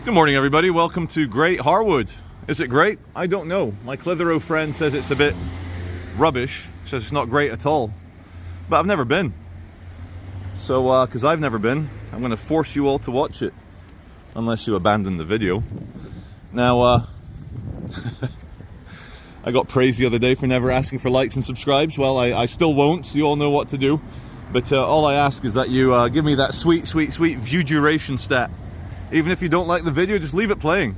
Good morning, everybody. Welcome to Great Harwood. Is it great? I don't know. My Clitheroe friend says it's a bit rubbish. Says it's not great at all. But I've never been. So, because I've never been, I'm going to force you all to watch it. Unless you abandon the video. Now, I got praised the other day for never asking for likes and subscribes. Well, I still won't, so you all know what to do. But all I ask is that you give me that sweet view duration stat. Even if you don't like the video, just leave it playing.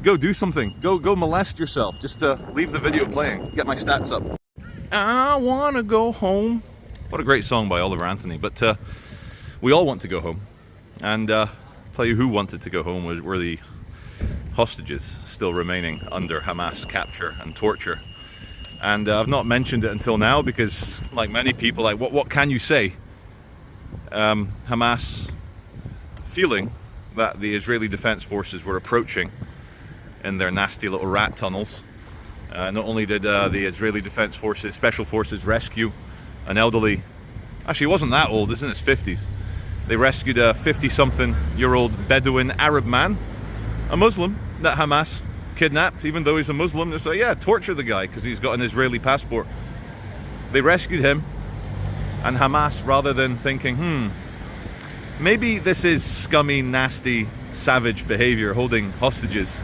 Go do something. Go molest yourself. Just leave the video playing. Get my stats up. I wanna go home. What a great song by Oliver Anthony. But we all want to go home. And tell you who wanted to go home were the hostages still remaining under Hamas capture and torture. And I've not mentioned it until now because, like many people, like what can you say? Hamas feeling that the Israeli Defense Forces were approaching in their nasty little rat tunnels. Not only did the Israeli Defense Forces, Special Forces, rescue an elderly, actually he wasn't that old, he's in his 50s. They rescued a 50-something-year-old Bedouin Arab man, a Muslim that Hamas kidnapped, even though he's a Muslim. They say, yeah, torture the guy because he's got an Israeli passport. They rescued him, and Hamas, rather than thinking, maybe this is scummy, nasty, savage behavior, holding hostages,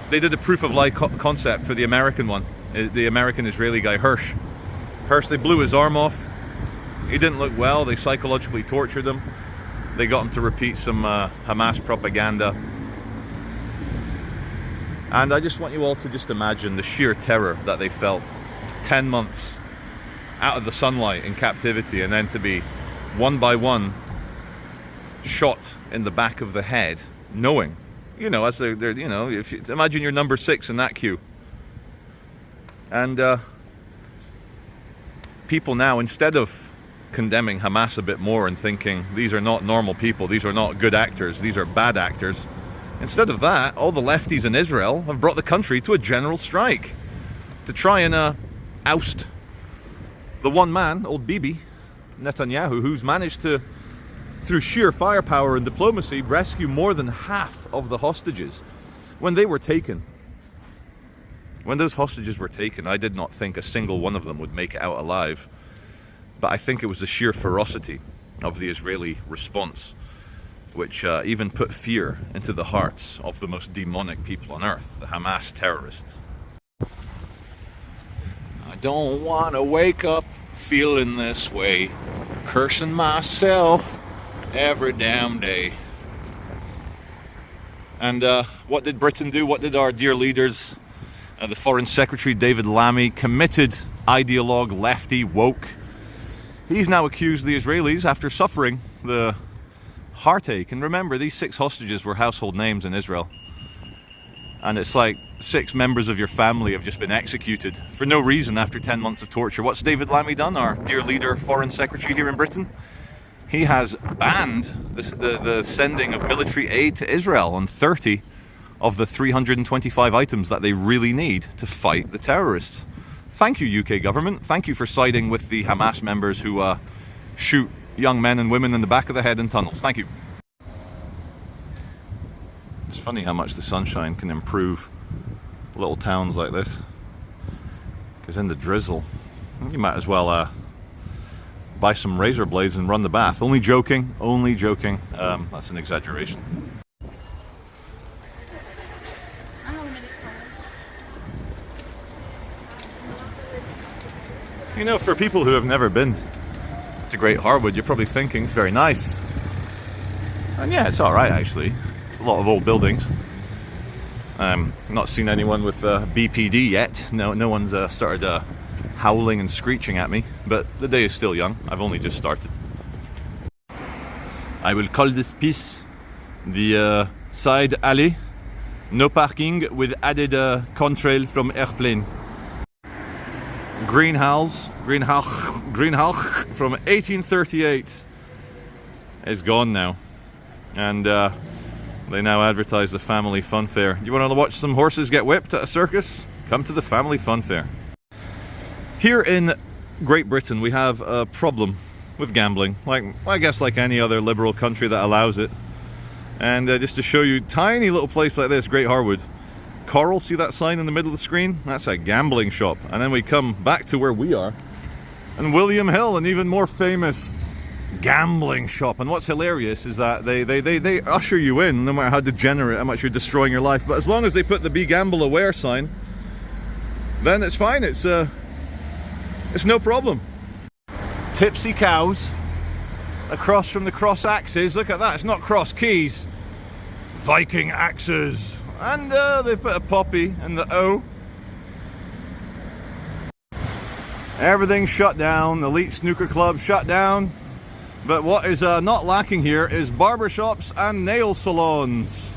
they did a proof of life concept for the American one, the American-Israeli guy, Hirsch. They blew his arm off. He didn't look well. They psychologically tortured him. They got him to repeat some Hamas propaganda. And I just want you all to just imagine the sheer terror that they felt. 10 months out of the sunlight in captivity, and then to be one by one shot in the back of the head, knowing, as they're if you imagine you're number 6 in that queue. And people now, instead of condemning Hamas a bit more and thinking these are not normal people, these are not good actors, these are bad actors, instead of that, all the lefties in Israel have brought the country to a general strike to try and oust the one man, old Bibi Netanyahu, who's managed to, through sheer firepower and diplomacy, rescue more than half of the hostages. When they were taken, when those hostages were taken, I did not think a single one of them would make it out alive. But I think it was the sheer ferocity of the Israeli response which even put fear into the hearts of the most demonic people on earth, the Hamas terrorists. I don't want to wake up feeling this way, cursing myself every damn day. And what did Britain do? What did our dear leaders, the Foreign Secretary David Lammy, committed ideologue, lefty, woke? He's now accused the Israelis, after suffering the heartache. And remember, these 6 hostages were household names in Israel. And it's like 6 members of your family have just been executed for no reason after 10 months of torture. What's David Lammy done, our dear leader, Foreign Secretary here in Britain? He has banned the sending of military aid to Israel on 30 of the 325 items that they really need to fight the terrorists. Thank you, UK government. Thank you for siding with the Hamas members who shoot young men and women in the back of the head in tunnels. Thank you. It's funny how much the sunshine can improve little towns like this. Because in the drizzle, you might as well buy some razor blades and run the bath. Only joking, only joking. That's an exaggeration. For people who have never been to Great Harwood, you're probably thinking it's very nice. And yeah, it's alright actually. It's a lot of old buildings. Not seen anyone with BPD yet. No one's started howling and screeching at me, but the day is still young. I've only just started. I will call this piece the side alley. No parking with added contrail from airplane. Greenhouse from 1838 is gone now, and they now advertise the family fun fair. You want to watch some horses get whipped at a circus? Come to the family fun fair. Here in Great Britain we have a problem with gambling, I guess like any other liberal country that allows it. And just to show you, tiny little place like this, Great Harwood. Coral, see that sign in the middle of the screen? That's a gambling shop. And then we come back to where we are, and William Hill, an even more famous gambling shop. And what's hilarious is that they usher you in, no matter how degenerate, how much you're destroying your life. But as long as they put the Be Gamble Aware sign, then it's fine. It's no problem. Tipsy cows across from the cross axes. Look at that. It's not cross keys. Viking axes. And they've put a poppy in the O. Everything's shut down. The Elite Snooker Club shut down. But what is not lacking here is barbershops and nail salons.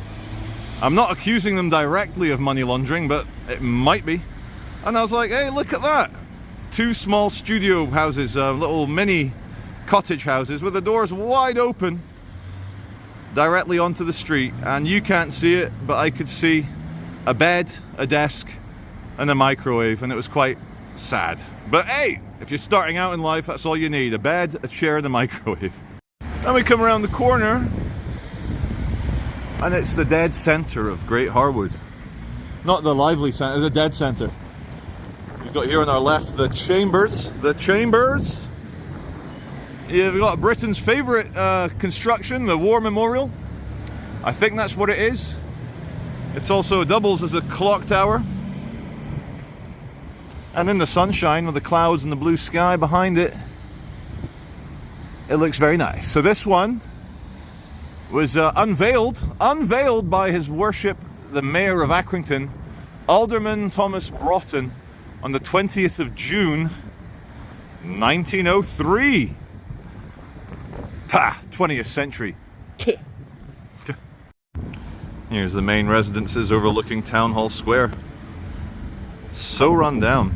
I'm not accusing them directly of money laundering, but it might be. And I was like, hey, look at that. 2 small studio houses, little mini cottage houses with the doors wide open directly onto the street. And you can't see it, but I could see a bed, a desk, and a microwave, and it was quite sad. But hey, if you're starting out in life, that's all you need. A bed, a chair, and a microwave. Then we come around the corner, and it's the dead centre of Great Harwood. Not the lively centre, the dead centre. We've got here on our left the Chambers. The Chambers. Yeah, we've got Britain's favourite construction, the War Memorial. I think that's what it is. It's also doubles as a clock tower. And in the sunshine with the clouds and the blue sky behind it, it looks very nice. So this one was unveiled by His Worship the Mayor of Accrington, Alderman Thomas Broughton, on the 20th of June 1903. Pah, 20th century. Here's the main residences overlooking Town Hall Square. So run down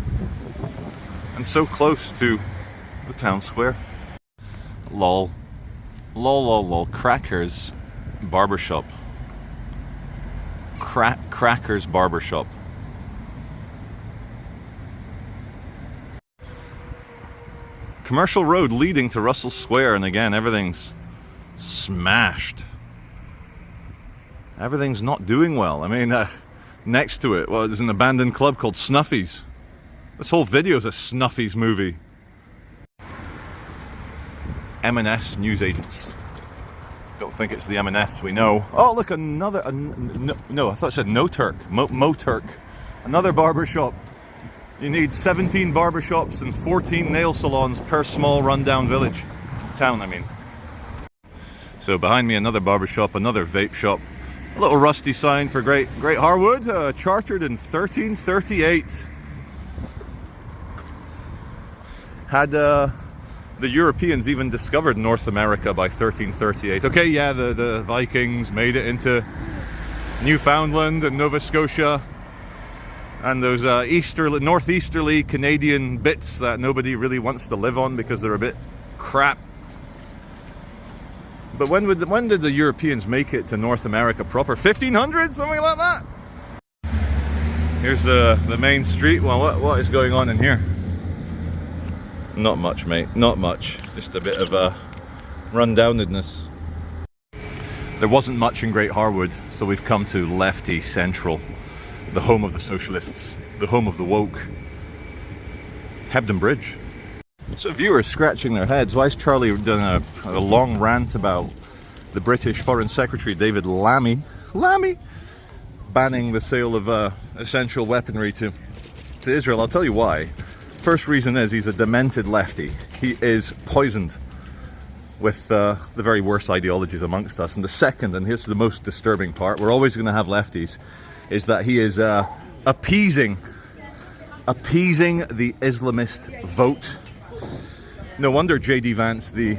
and so close to the town square. Lol. Crackers Barbershop. Crackers Barbershop. Commercial road leading to Russell Square, and again, everything's smashed. Everything's not doing well. I mean, next to it, well, there's an abandoned club called Snuffy's. This whole video is a Snuffy's movie. M&S newsagents. Don't think it's the M&S we know. Oh, look, another. No, I thought it said No Turk. Mo Turk. Another barbershop. You need 17 barbershops and 14 nail salons per small rundown village. Town, I mean. So behind me, another barbershop, another vape shop. A little rusty sign for Great Harwood, chartered in 1338. Had the Europeans even discovered North America by 1338. Okay, yeah, the Vikings made it into Newfoundland and Nova Scotia, and those northeasterly Canadian bits that nobody really wants to live on because they're a bit crap. But when did the Europeans make it to North America proper? 1500, something like that? Here's the main street. Well, what is going on in here? Not much, mate. Not much. Just a bit of rundownedness. There wasn't much in Great Harwood, so we've come to Lefty Central, the home of the socialists, the home of the woke. Hebden Bridge. So viewers scratching their heads, why is Charlie done a long rant about the British Foreign Secretary David Lammy banning the sale of essential weaponry to Israel? I'll tell you why. First reason is he's a demented lefty. He is poisoned with the very worst ideologies amongst us. And the second, and here's the most disturbing part, we're always going to have lefties, is that he is appeasing the Islamist vote. No wonder J.D. Vance, the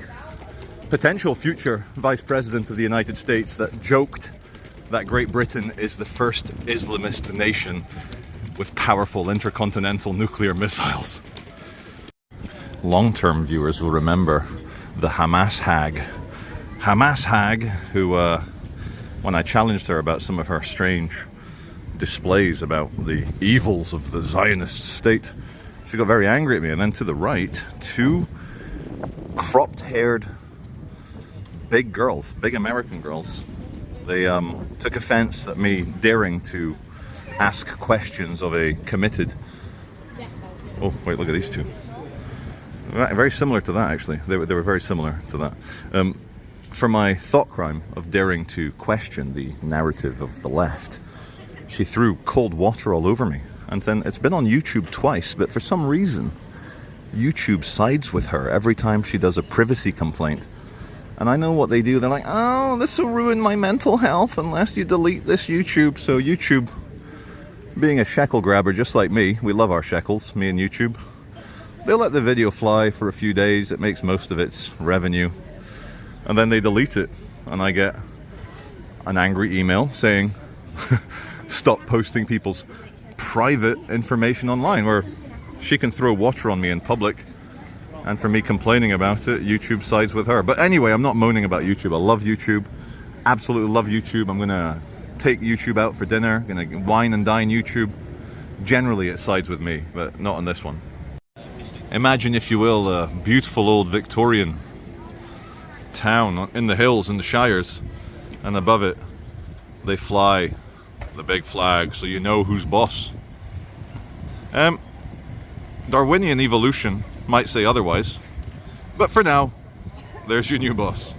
potential future Vice President of the United States, that joked that Great Britain is the first Islamist nation with powerful intercontinental nuclear missiles. Long-term viewers will remember the Hamas hag. Who, when I challenged her about some of her strange displays about the evils of the Zionist state, she got very angry at me. And then to the right, 2 cropped-haired big girls, big American girls, They took offense at me daring to ask questions of a committed... Oh, wait, look at these two. Very similar to that, actually. They were very similar to that. For my thought crime of daring to question the narrative of the left, she threw cold water all over me. And then it's been on YouTube twice, but for some reason, YouTube sides with her every time she does a privacy complaint. And I know what they do. They're like, oh, this will ruin my mental health unless you delete this YouTube. So YouTube, being a shekel grabber just like me, we love our shekels, me and YouTube. They'll let the video fly for a few days. It makes most of its revenue. And then they delete it. And I get an angry email saying, stop posting people's private information online, where she can throw water on me in public. And for me complaining about it, YouTube sides with her. But anyway, I'm not moaning about YouTube. I love YouTube. Absolutely love YouTube. I'm going to take YouTube out for dinner. Going to wine and dine YouTube. Generally, it sides with me, but not on this one. Imagine, if you will, a beautiful old Victorian town in the hills, in the shires. And above it, they fly the big flag, so you know who's boss. Darwinian evolution might say otherwise, but for now, there's your new boss.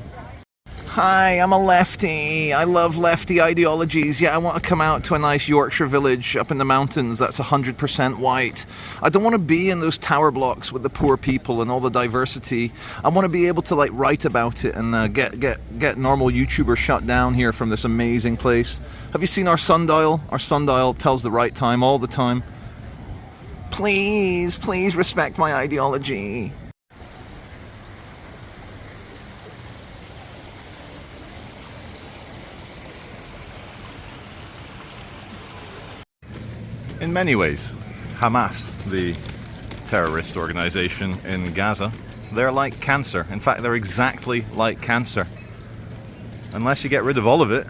Hi, I'm a lefty. I love lefty ideologies. Yeah, I want to come out to a nice Yorkshire village up in the mountains that's 100% white. I don't want to be in those tower blocks with the poor people and all the diversity. I want to be able to like write about it and get normal YouTubers shut down here from this amazing place. Have you seen our sundial? Our sundial tells the right time all the time. Please, please respect my ideology. In many ways, Hamas, the terrorist organization in Gaza, they're like cancer. In fact, they're exactly like cancer. Unless you get rid of all of it,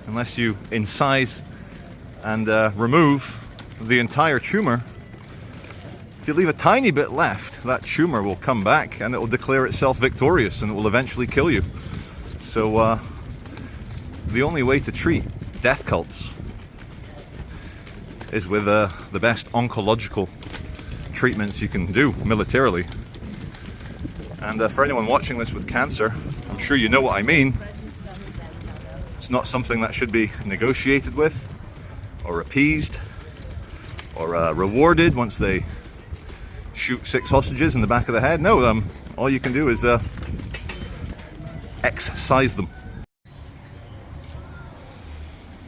unless you incise and remove the entire tumor, if you leave a tiny bit left, that tumor will come back and it will declare itself victorious and it will eventually kill you. So the only way to treat death cults is with the best oncological treatments you can do militarily. And for anyone watching this with cancer, I'm sure you know what I mean. It's not something that should be negotiated with or appeased or rewarded once they shoot 6 hostages in the back of the head. No, all you can do is excise them.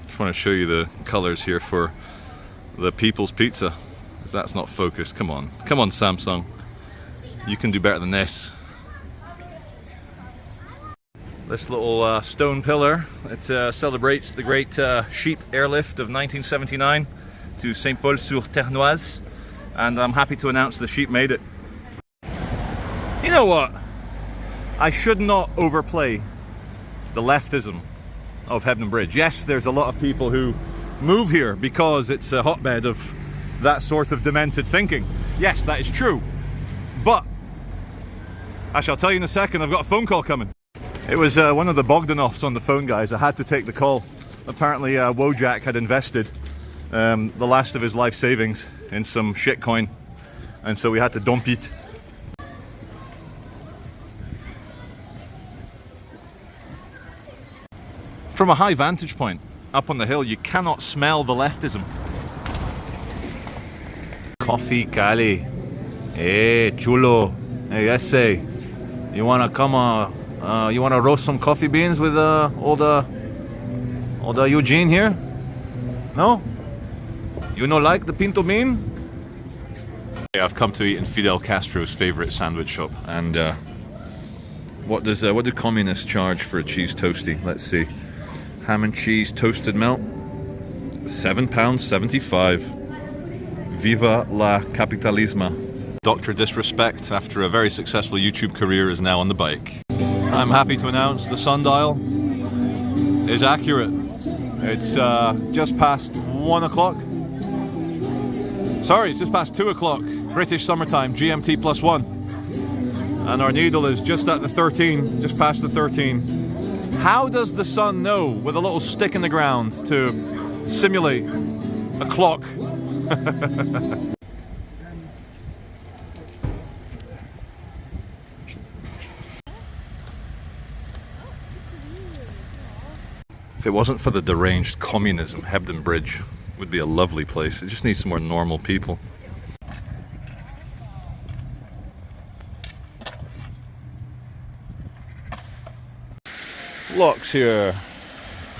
Just want to show you the colors here for the People's Pizza, because that's not focused. Come on, Samsung, you can do better than this. This little stone pillar, it celebrates the great sheep airlift of 1979 to Saint-Paul-sur-Ternoise. And I'm happy to announce the sheep made it. You know what? I should not overplay the leftism of Hebden Bridge. Yes, there's a lot of people who move here because it's a hotbed of that sort of demented thinking. Yes, that is true. But I shall tell you in a second, I've got a phone call coming. It was one of the Bogdanovs on the phone, guys. I had to take the call. Apparently Wojak had invested the last of his life savings in some shitcoin, and so we had to dump it. From a high vantage point up on the hill, you cannot smell the leftism. Coffee Cali. Hey, chulo. Hey, ese. You wanna come you wanna roast some coffee beans with all the Eugene here? No? You know, like the pinto bean? I've come to eat in Fidel Castro's favorite sandwich shop, and what do communists charge for a cheese toastie? Let's see. Ham and cheese toasted melt, £7.75. Viva la capitalisma. Dr. Disrespect, after a very successful YouTube career, is now on the bike. I'm happy to announce the sundial is accurate. It's just past 1 o'clock. Sorry, it's just past 2 o'clock, British summertime, GMT +1. And our needle is just at the 13, just past the 13. How does the sun know with a little stick in the ground to simulate a clock? If it wasn't for the deranged communism, Hebden Bridge would be a lovely place. It just needs some more normal people. Locks here.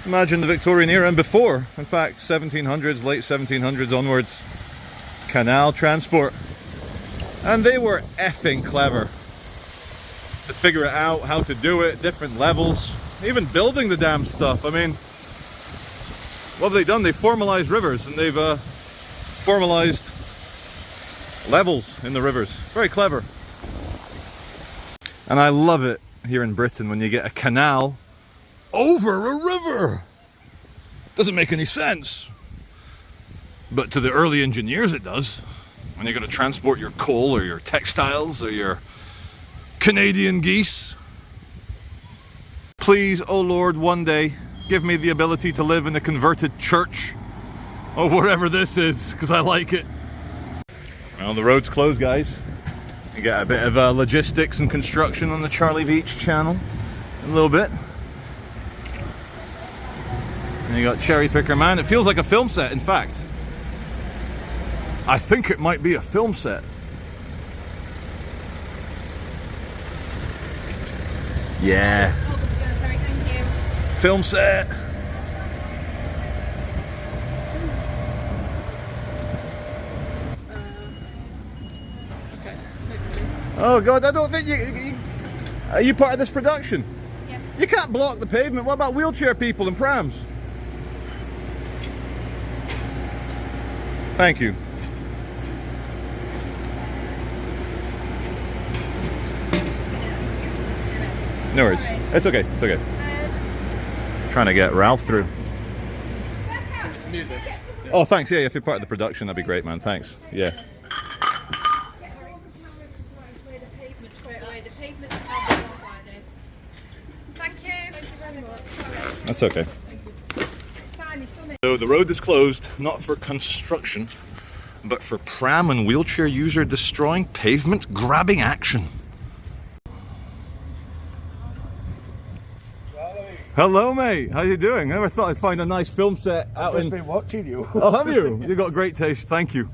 Imagine the Victorian era and before. In fact, 1700s, late 1700s onwards. Canal transport. And they were effing clever to figure it out, how to do it, different levels. Even building the damn stuff. I mean, what have they done? They've formalized rivers and they've formalized levels in the rivers. Very clever. And I love it here in Britain when you get a canal over a river. Doesn't make any sense. But to the early engineers it does. When you're going to transport your coal or your textiles or your Canadian geese. Please, oh Lord, one day give me the ability to live in a converted church or wherever this is, because I like it. Well, the road's closed, guys. You get a bit of logistics and construction on the Charlie Beach channel a little bit. And you got Cherry Picker Man. It feels like a film set, in fact. I think it might be a film set. Yeah. Film set. Okay. Oh God, I don't think you are you part of this production? Yes. You can't block the pavement. What about wheelchair people and prams? Thank you. No worries. It's okay. It's okay. Trying to get Ralph through. Oh, thanks. Yeah, if you're part of the production, that'd be great, man. Thanks. Yeah. Thank you. Thank you very much. That's okay. It's fine. It's done it. So the road is closed, not for construction, but for pram and wheelchair user destroying pavement grabbing action. Hello, mate. How you doing? Never thought I'd find a nice film set out I've just been watching you. Oh, have you? You've got great taste. Thank you.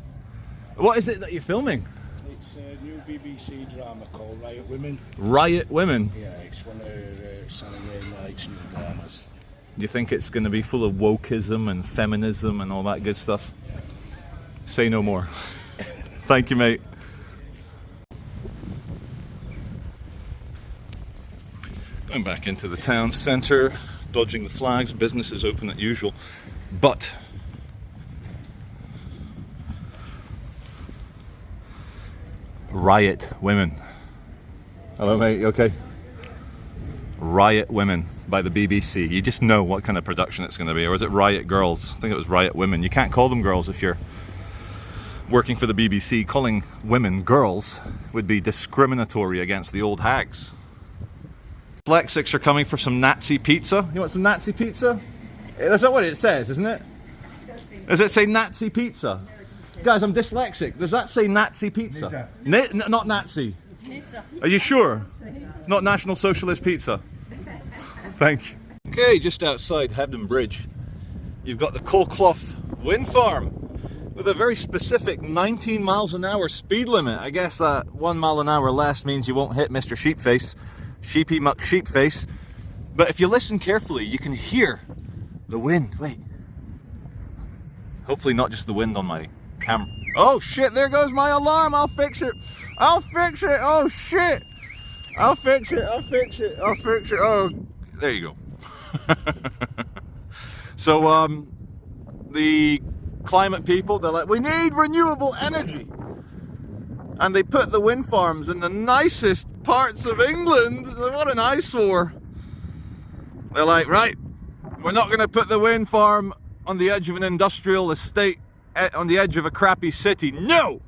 What is it that you're filming? It's a new BBC drama called Riot Women. Riot Women. Yeah, it's one of Saturday Night's new dramas. Do you think it's going to be full of wokeism and feminism and all that good stuff? Say no more. Thank you, mate. Going back into the town centre, dodging the flags, business is open as usual, but Riot Women. Hello, mate, you okay? Riot Women by the BBC. You just know what kind of production it's going to be. Or is it Riot Girls? I think it was Riot Women. You can't call them girls if you're working for the BBC. Calling women girls would be discriminatory against the old hags. Dyslexics are coming for some Nazi pizza. You want some Nazi pizza? That's not what it says, isn't it? Does it say Nazi pizza? Guys, I'm dyslexic. Does that say Nazi pizza? Not Nazi. Are you sure? Not National Socialist pizza. Thank you. Okay, just outside Hebden Bridge, you've got the Coalclough Wind Farm with a very specific 19 miles an hour speed limit. I guess that 1 mile an hour less means you won't hit Mr. Sheepface. Sheepy Muck Sheepface. But if you listen carefully, you can hear the wind. Wait. Hopefully not just the wind on my camera. Oh shit, there goes my alarm. I'll fix it. I'll fix it. Oh shit. I'll fix it. I'll fix it. I'll fix it. Oh, there you go. So, the climate people, they're like, we need renewable energy. And they put the wind farms in the nicest parts of England. What an eyesore. They're like, right, we're not going to put the wind farm on the edge of an industrial estate, on the edge of a crappy city. No!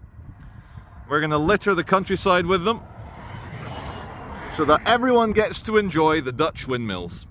We're going to litter the countryside with them so that everyone gets to enjoy the Dutch windmills.